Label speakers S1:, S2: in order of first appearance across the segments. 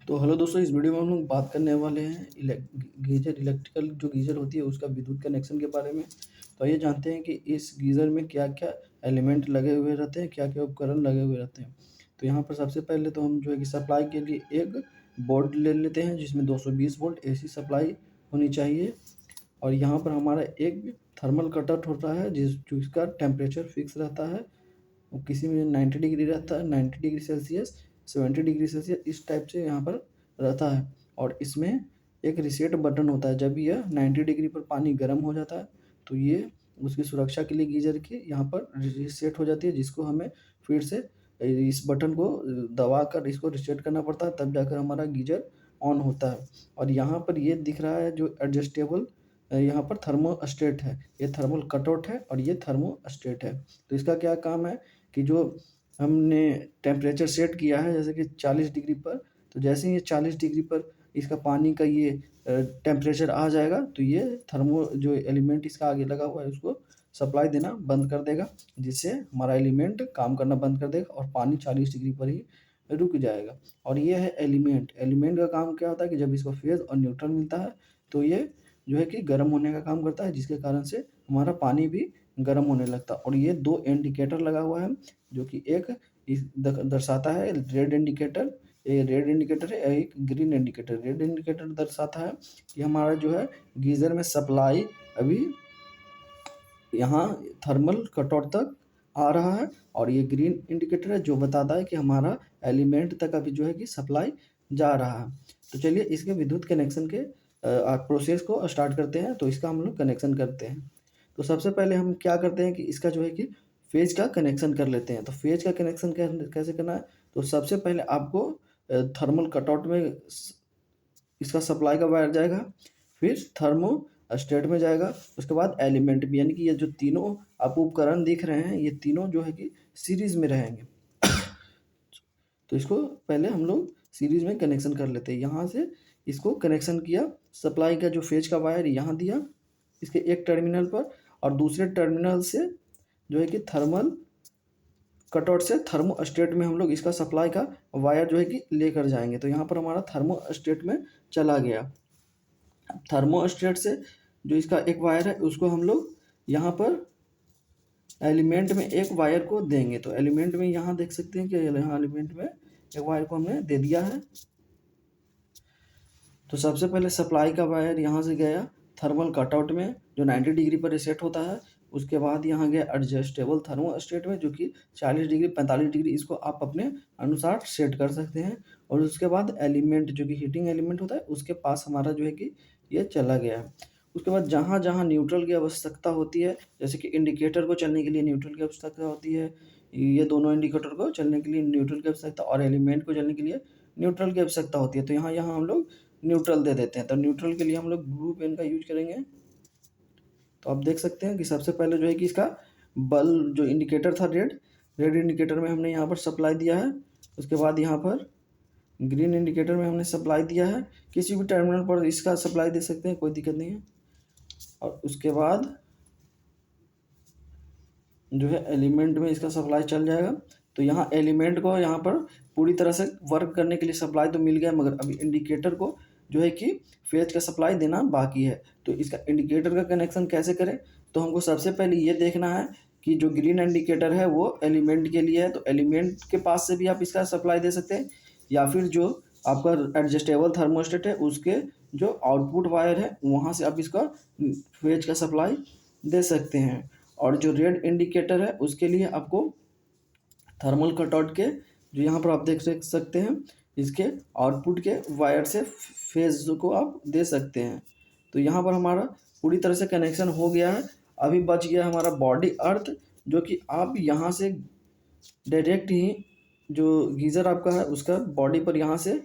S1: तो हेलो दोस्तों, इस वीडियो में हम लोग बात करने वाले हैं इलेक्ट्रिकल जो गीज़र होती है उसका विद्युत कनेक्शन के बारे में। तो आइए जानते हैं कि इस गीज़र में क्या-क्या एलिमेंट लगे हुए रहते हैं, क्या-क्या उपकरण लगे हुए रहते हैं। तो यहाँ पर सबसे पहले तो हम जो है कि सप्लाई के लिए एक बोर्ड ले लेते हैं जिसमें 220 वोल्ट एसी सप्लाई होनी चाहिए। और यहाँ पर हमारा एक थर्मल कट-ऑफ होता है जिसका टेम्परेचर फिक्स रहता है। वो किसी में 90 डिग्री रहता है, 90 डिग्री सेल्सियस, 70 डिग्री सेल्सियस, इस टाइप से यहाँ पर रहता है। और इसमें एक रीसेट बटन होता है, जब यह 90 डिग्री पर पानी गर्म हो जाता है तो ये उसकी सुरक्षा के लिए गीज़र की यहाँ पर रीसेट हो जाती है, जिसको हमें फिर से इस बटन को दबाकर इसको रीसेट करना पड़ता है, तब जाकर हमारा गीज़र ऑन होता है। और यहाँ पर ये दिख रहा है जो एडजस्टेबल यहाँ पर थर्मोस्टेट है, ये थर्मल कटआउट है और ये थर्मोस्टेट है। तो इसका क्या काम है कि जो हमने टेम्परेचर सेट किया है जैसे कि 40 डिग्री पर, तो जैसे ही ये 40 डिग्री पर इसका पानी का ये टेम्परेचर आ जाएगा तो ये थर्मो जो एलिमेंट इसका आगे लगा हुआ है उसको सप्लाई देना बंद कर देगा, जिससे हमारा एलिमेंट काम करना बंद कर देगा और पानी 40 डिग्री पर ही रुक जाएगा। और ये है एलिमेंट। एलिमेंट का काम क्या होता है कि जब इसको फेज़ और न्यूट्रल मिलता है तो ये जो है कि गर्म होने का काम करता है, जिसके कारण से हमारा पानी भी गर्म होने लगता है। और ये 2 इंडिकेटर लगा हुआ है जो कि एक इस दर्शाता है रेड इंडिकेटर, ये रेड इंडिकेटर है, एक ग्रीन इंडिकेटर। रेड इंडिकेटर दर्शाता है कि हमारा जो है गीज़र में सप्लाई अभी यहाँ थर्मल कटऑफ तक आ रहा है, और ये ग्रीन इंडिकेटर है जो बताता है कि हमारा एलिमेंट तक अभी जो है कि सप्लाई जा रहा है। तो चलिए इसके विद्युत कनेक्शन के प्रोसेस को स्टार्ट करते हैं। तो इसका हम लोग कनेक्शन करते हैं। तो सबसे पहले हम क्या करते हैं कि इसका जो है कि फेज़ का कनेक्शन कर लेते हैं। तो फेज़ का कनेक्शन कैसे करना है, तो सबसे पहले आपको थर्मल कटआउट में इसका सप्लाई का वायर जाएगा, फिर थर्मोस्टेट में जाएगा, उसके बाद एलिमेंट में, यानी कि ये जो तीनों आपको उपकरण दिख रहे हैं ये तीनों जो है कि सीरीज़ में रहेंगे। तो इसको पहले हम लोग सीरीज़ में कनेक्शन कर लेते हैं। यहाँ से इसको कनेक्शन किया, सप्लाई का जो फेज का वायर यहाँ दिया इसके एक टर्मिनल पर, और दूसरे टर्मिनल से जो है कि थर्मल कटआउट से थर्मोस्टेट में हम लोग इसका सप्लाई का वायर जो है कि लेकर जाएंगे। तो यहाँ पर हमारा थर्मोस्टेट में चला गया। थर्मोस्टेट से जो इसका एक वायर है उसको हम लोग यहाँ पर एलिमेंट में एक वायर को देंगे। तो एलिमेंट में यहाँ देख सकते हैं कि यहाँ एलिमेंट में एक वायर को हमने दे दिया है। तो सबसे पहले सप्लाई का वायर यहाँ से गया थर्मल कटआउट में जो 90 डिग्री पर रीसेट होता है। उसके बाद यहाँ गया एडजस्टेबल थर्मोस्टेट में जो कि 40 डिग्री 45 डिग्री, इसको आप अपने अनुसार सेट कर सकते हैं। और उसके बाद एलिमेंट जो कि हीटिंग एलिमेंट होता है उसके पास हमारा जो है कि ये चला गया है। उसके बाद जहाँ जहाँ न्यूट्रल की आवश्यकता होती है, जैसे कि इंडिकेटर को चलने के लिए न्यूट्रल की आवश्यकता होती है, ये दोनों इंडिकेटर को चलने के लिए न्यूट्रल की आवश्यकता और एलिमेंट को चलने के लिए न्यूट्रल की आवश्यकता होती है, तो यहाँ यहाँ हम लोग न्यूट्रल दे देते हैं। तो न्यूट्रल के लिए हम लोग ब्लू पेन का यूज करेंगे। तो आप देख सकते हैं कि सबसे पहले जो है कि इसका बल्ब जो इंडिकेटर था रेड इंडिकेटर में हमने यहाँ पर सप्लाई दिया है। उसके बाद यहाँ पर ग्रीन इंडिकेटर में हमने सप्लाई दिया है। किसी भी टर्मिनल पर इसका सप्लाई दे सकते हैं, कोई दिक्कत नहीं है। और उसके बाद जो है एलिमेंट में इसका सप्लाई चल जाएगा। तो यहाँ एलिमेंट को यहाँ पर पूरी तरह से वर्क करने के लिए सप्लाई तो मिल गया, मगर अभी इंडिकेटर को जो है कि फेज का सप्लाई देना बाकी है। तो इसका इंडिकेटर का कनेक्शन कैसे करें, तो हमको सबसे पहले ये देखना है कि जो ग्रीन इंडिकेटर है वो एलिमेंट के लिए है, तो एलिमेंट के पास से भी आप इसका सप्लाई दे सकते हैं, या फिर जो आपका एडजस्टेबल थर्मोस्टेट है उसके जो आउटपुट वायर है वहाँ से आप इसका फेज का सप्लाई दे सकते हैं। और जो रेड इंडिकेटर है उसके लिए आपको थर्मल कटआउट के जो यहाँ पर आप देख सकते हैं इसके आउटपुट के वायर से फेज को आप दे सकते हैं। तो यहाँ पर हमारा पूरी तरह से कनेक्शन हो गया है। अभी बच गया हमारा बॉडी अर्थ, जो कि आप यहाँ से डायरेक्ट ही जो गीज़र आपका है उसका बॉडी पर यहाँ से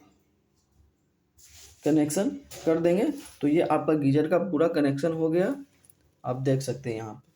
S1: कनेक्शन कर देंगे। तो ये आपका गीज़र का पूरा कनेक्शन हो गया, आप देख सकते हैं यहाँ पर।